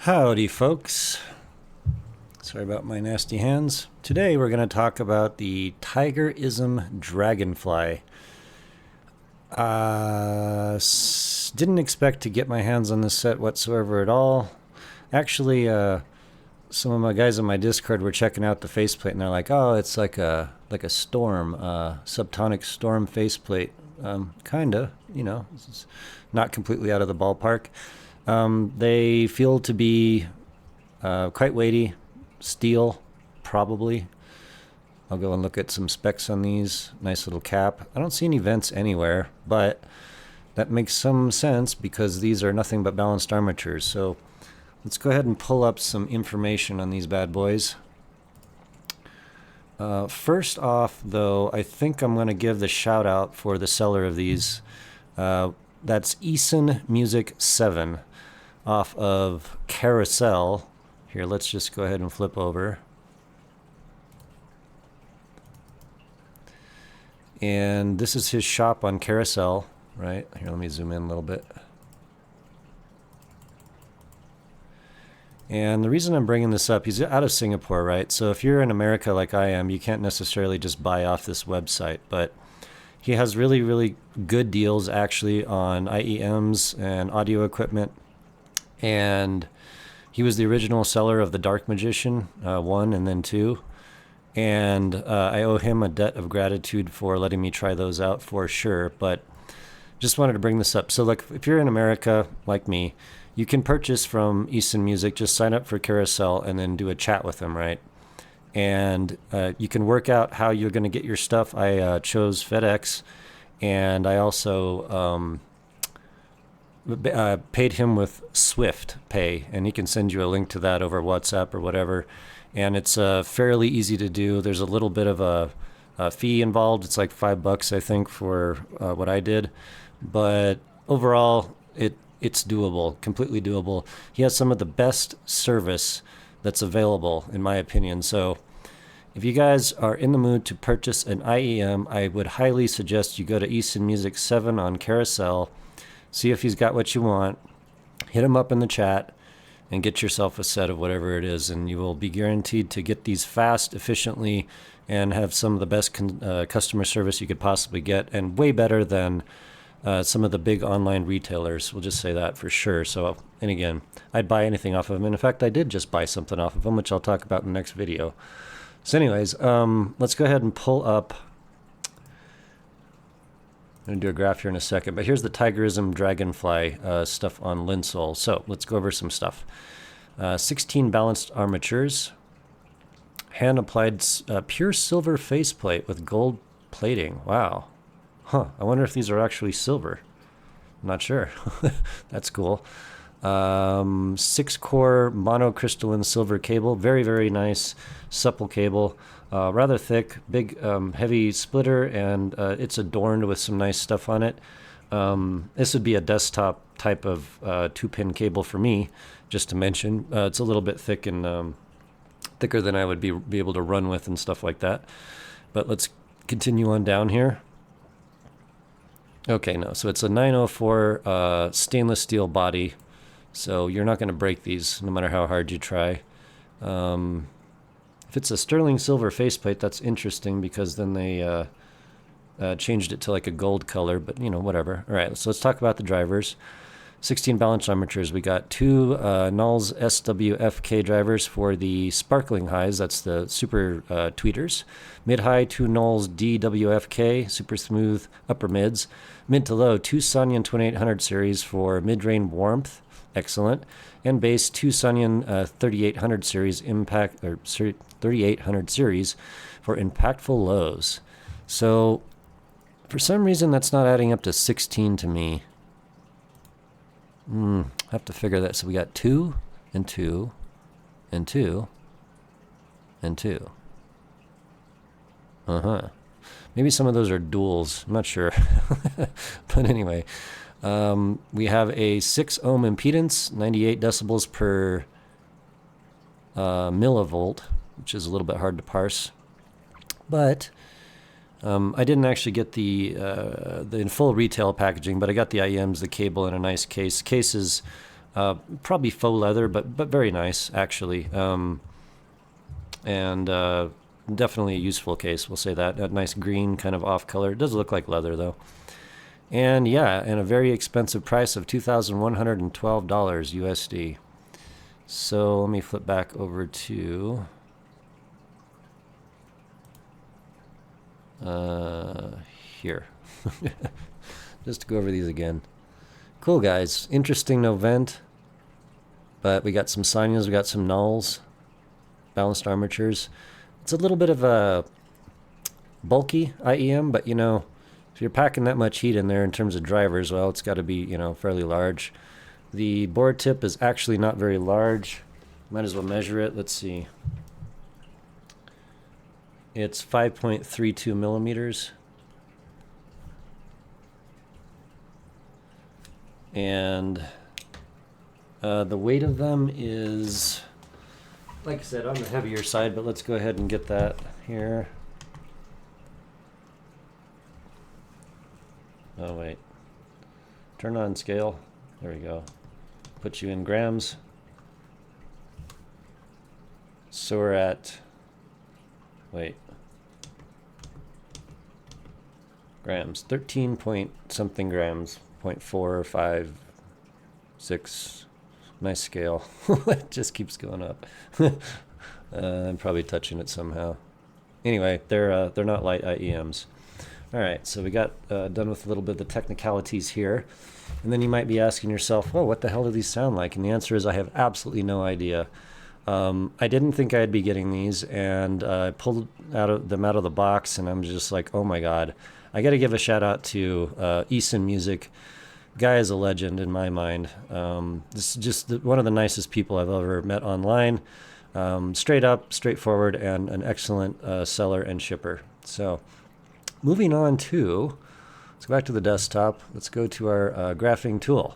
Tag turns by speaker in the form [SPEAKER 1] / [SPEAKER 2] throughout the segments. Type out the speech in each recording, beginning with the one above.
[SPEAKER 1] Howdy, folks. Sorry about my nasty hands. Today we're going to talk about the Tigerism Dragonfly. Didn't expect to get my hands on this set whatsoever at all. Actually, some of my guys on my Discord were checking out the faceplate, and they're like, "Oh, it's like a storm, subtonic storm faceplate." Kinda, it's not completely out of the ballpark. They feel to be quite weighty, steel, probably. I'll go and look at some specs on these. Nice little cap. I don't see any vents anywhere, but that makes some sense because these are nothing but balanced armatures. So let's go ahead and pull up some information on these bad boys. First off, though, I think I'm going to give the shout out for the seller of these. That's Eason Music 7 off of Carosell. Here, let's just go ahead and flip over. And this is his shop on Carosell, right? Here, let me zoom in a little bit. And the reason I'm bringing this up, he's out of Singapore, right? So if you're in America like I am, you can't necessarily just buy off this website. But he has really, really good deals, actually, on IEMs and audio equipment. And he was the original seller of the Dark Magician 1 and then 2. And I owe him a debt of gratitude for letting me try those out for sure. But just wanted to bring this up. So, like, if you're in America like me, you can purchase from Eason Music. Just sign up for Carosell and then do a chat with him, right? And you can work out how you're going to get your stuff. I chose FedEx, and I also paid him with Swift Pay, and he can send you a link to that over WhatsApp or whatever. And it's fairly easy to do. There's a little bit of a fee involved. It's like $5, I think, for what I did. But overall, it's doable, completely doable. He has some of the best service that's available, in my opinion. So if you guys are in the mood to purchase an IEM, I would highly suggest you go to Eason Music 7 on Carosell, see if he's got what you want, hit him up in the chat, and get yourself a set of whatever it is, and you will be guaranteed to get these fast, efficiently, and have some of the best customer service you could possibly get, and way better than some of the big online retailers. We'll just say that for sure. So, and again, I'd buy anything off of them. And in fact, I did just buy something off of them, which I'll talk about in the next video. So anyways, let's go ahead and pull up. I'm going to do a graph here in a second, but here's the Tigerism Dragonfly stuff on Linsole. So let's go over some stuff. 16 balanced armatures, hand-applied pure silver faceplate with gold plating. Wow. Huh, I wonder if these are actually silver. I'm not sure. That's cool. 6-core monocrystalline silver cable. Very, very nice, supple cable. Rather thick, big, heavy splitter, and it's adorned with some nice stuff on it. This would be a desktop type of 2-pin cable for me, just to mention. It's a little bit thick and thicker than I would be able to run with and stuff like that. But let's continue on down here. Okay, no, so it's a 904 stainless steel body, so you're not going to break these no matter how hard you try. If it's a sterling silver faceplate, that's interesting because then they changed it to like a gold color, but whatever. All right, so let's talk about the drivers. 16 balanced armatures. We got 2 Nulls SWFK drivers for the sparkling highs. That's the super tweeters. Mid-high, 2 Nulls DWFK, super smooth upper mids. Mid to low, 2 Sanyan 2800 series for mid-range warmth. Excellent. And bass, 2 Sanyan 3800 series impact, or 3800 series for impactful lows. So for some reason that's not adding up to 16 to me. I have to figure that. So we got 2 and 2 and 2 and 2. Maybe some of those are duals. I'm not sure. But anyway, we have a 6 ohm impedance, 98 decibels per millivolt, which is a little bit hard to parse. But I didn't actually get the in full retail packaging, but I got the IEMs, the cable, in a nice case. Case is Probably faux leather, but very nice actually. And definitely a useful case. We'll say that. A nice green kind of off color. It does look like leather though. And yeah, and a very expensive price of $2,112 USD. So let me flip back over to here. Just to go over these again. Cool, guys. Interesting event. But we got some signings, we got some nulls, balanced armatures. It's a little bit of a bulky IEM, but you know, if you're packing that much heat in there in terms of drivers, well, it's got to be, you know, fairly large. The bore tip is actually not very large. Might as well measure it. Let's see. It's 5.32 millimeters. And the weight of them is, like I said, on the heavier side, but let's go ahead and get that here. Oh, wait. Turn on scale. There we go. Put you in grams. So we're at, wait. Grams. 13 point something grams. 0.456. Nice scale. It just keeps going up. I'm probably touching it somehow. Anyway, they're not light IEMs. All right, so we got done with a little bit of the technicalities here. And then you might be asking yourself, well, what the hell do these sound like? And the answer is I have absolutely no idea. I didn't think I'd be getting these, and I pulled them out of the box, and I'm just like, oh my God. I got to give a shout out to Eason Music. Guy is a legend in my mind. This is just one of the nicest people I've ever met online. Straight up, straightforward, and an excellent seller and shipper. So moving on to, let's go back to the desktop. Let's go to our graphing tool.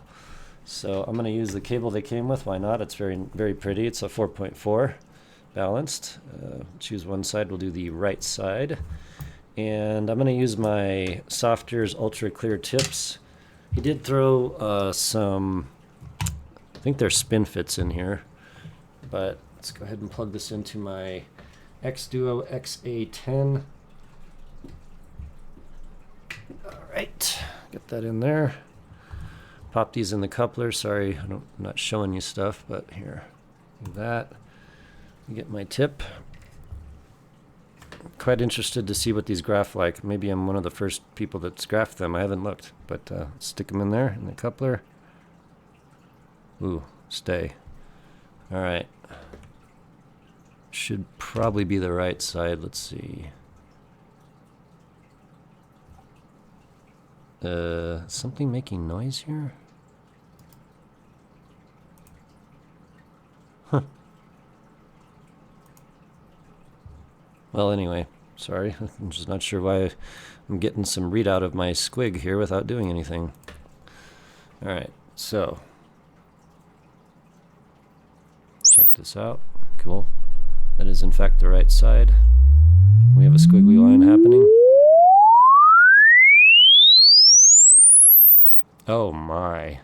[SPEAKER 1] So I'm going to use the cable they came with. Why not? It's very, very pretty. It's a 4.4 balanced. Choose one side. We'll do the right side. And I'm going to use my Softears Ultra Clear tips. He did throw some, I think they're spin fits in here. But let's go ahead and plug this into my X-Duo XA10. All right, get that in there. Pop these in the coupler. Sorry, I'm not showing you stuff, but here, do that. Get my tip. Quite interested to see what these graph like. Maybe I'm one of the first people that's graphed them. I haven't looked, but stick them in there in the coupler. Ooh, stay. All right. Should probably be the right side. Let's see. Something making noise here? Huh. Well, anyway, sorry. I'm just not sure why I'm getting some readout of my squig here without doing anything. All right, so check this out. Cool. That is, in fact, the right side. We have a squiggly line happening. Oh, my.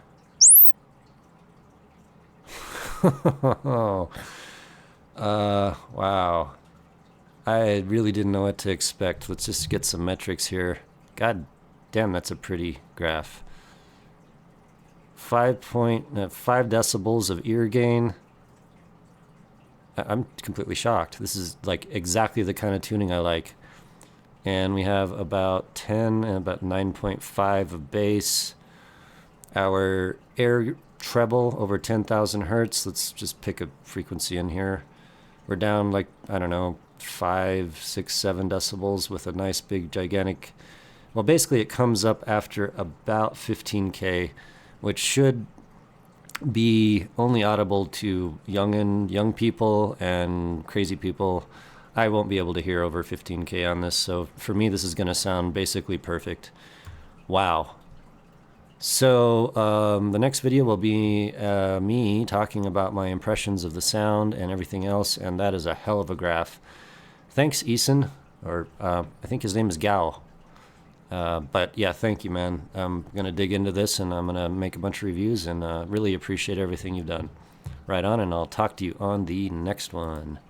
[SPEAKER 1] Wow. I really didn't know what to expect. Let's just get some metrics here. God damn, that's a pretty graph. 5 decibels of ear gain. I'm completely shocked. This is like exactly the kind of tuning I like. And we have about 10 and about 9.5 of bass. Our air treble over 10,000 hertz. Let's just pick a frequency in here. We're down like, I don't know, 5, 6, 7 decibels with a nice big gigantic, well, basically it comes up after about 15K, which should be only audible to young people and crazy people. I won't be able to hear over 15K on this, so for me this is going to sound basically perfect. Wow. So the next video will be me talking about my impressions of the sound and everything else, and that is a hell of a graph. Thanks, Eason, or I think his name is Gao. But yeah, thank you, man. I'm gonna dig into this and I'm gonna make a bunch of reviews and really appreciate everything you've done. Right on, and I'll talk to you on the next one.